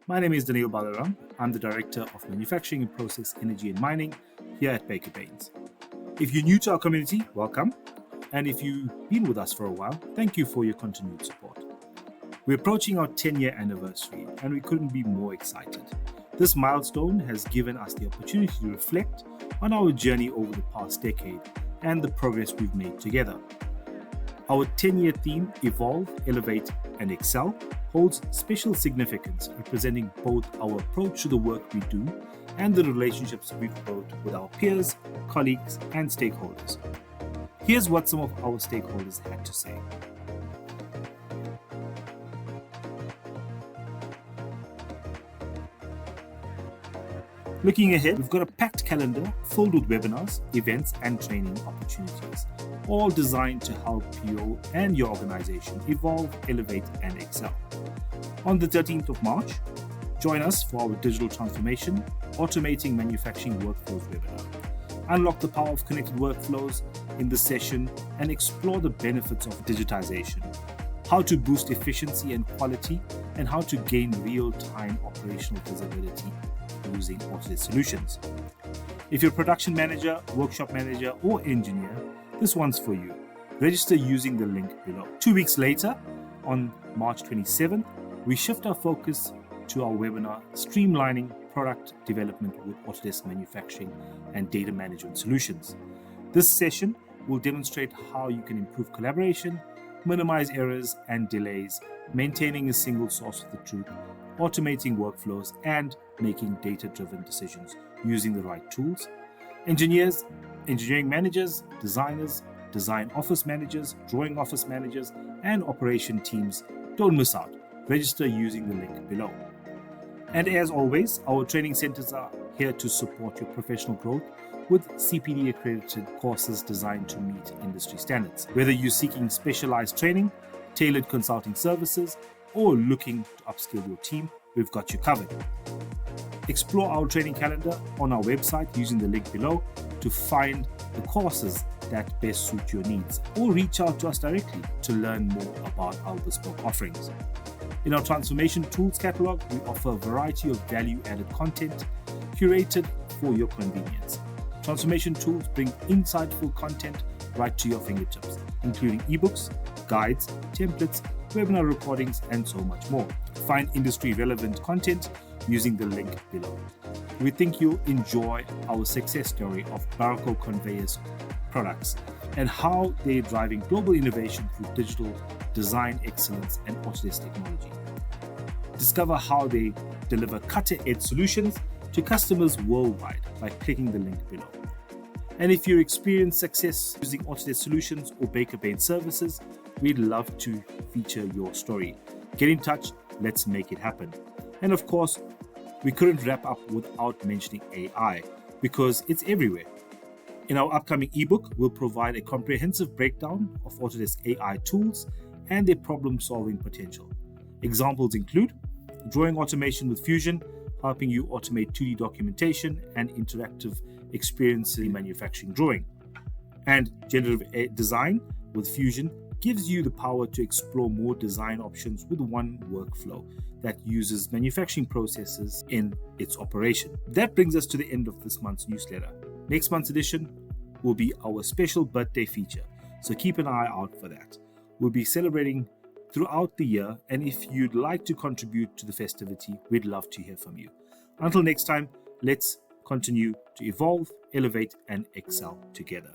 My name is Daneel Ballaram. I'm the Director of Manufacturing and Process Energy and Mining here at Baynes. If you're new to our community, welcome. And if you've been with us for a while, thank you for your continued support. We're approaching our 10-year anniversary and we couldn't be more excited. This milestone has given us the opportunity to reflect on our journey over the past decade and the progress we've made together. Our 10-year theme, Evolve, Elevate, and Excel, holds special significance, representing both our approach to the work we do and the relationships we've built with our peers, colleagues, and stakeholders. Here's what some of our stakeholders had to say. Looking ahead, we've got a packed calendar filled with webinars, events, and training opportunities, all designed to help you and your organization evolve, elevate, and excel. On the 13th of March, join us for our digital transformation, automating manufacturing workflows webinar. Unlock the power of connected workflows in this session and explore the benefits of digitization, how to boost efficiency and quality, and how to gain real-time operational visibility using Autodesk solutions. If you're a production manager, workshop manager, or engineer, this one's for you. Register using the link below. 2 weeks later, on March 27th, we shift our focus to our webinar, Streamlining Product Development with Autodesk Manufacturing and Data Management Solutions. This session will demonstrate how you can improve collaboration, minimize errors and delays, maintaining a single source of the truth, automating workflows, and making data-driven decisions using the right tools. Engineers, engineering managers, designers, design office managers, drawing office managers, and operation teams, don't miss out. Register using the link below. And as always, our training centers are here to support your professional growth with CPD accredited courses designed to meet industry standards. Whether you're seeking specialized training, tailored consulting services, or looking to upskill your team, we've got you covered. Explore our training calendar on our website using the link below to find the courses that best suit your needs, or reach out to us directly to learn more about our bespoke offerings. In our Transformation Tools catalog, we offer a variety of value-added content curated for your convenience. Transformation Tools bring insightful content right to your fingertips, including ebooks, guides, templates, webinar recordings, and so much more. Find industry-relevant content using the link below. We think you'll enjoy our success story of Barco Conveyors products and how they're driving global innovation through digital design excellence and Autodesk technology. Discover how they deliver cutting-edge solutions to customers worldwide by clicking the link below. And if you experience success using Autodesk solutions or Baynes services, we'd love to feature your story. Get in touch, let's make it happen. And of course, we couldn't wrap up without mentioning AI because it's everywhere. In our upcoming ebook, we'll provide a comprehensive breakdown of Autodesk AI tools and their problem-solving potential. Examples include drawing automation with Fusion, helping you automate 2D documentation and interactive experience in manufacturing drawing. And Generative Design with Fusion gives you the power to explore more design options with one workflow that uses manufacturing processes in its operation. That brings us to the end of this month's newsletter. Next month's edition will be our special birthday feature, so keep an eye out for that. We'll be celebrating throughout the year, and if you'd like to contribute to the festivity, we'd love to hear from you. Until next time, let's continue to evolve, elevate, and excel together.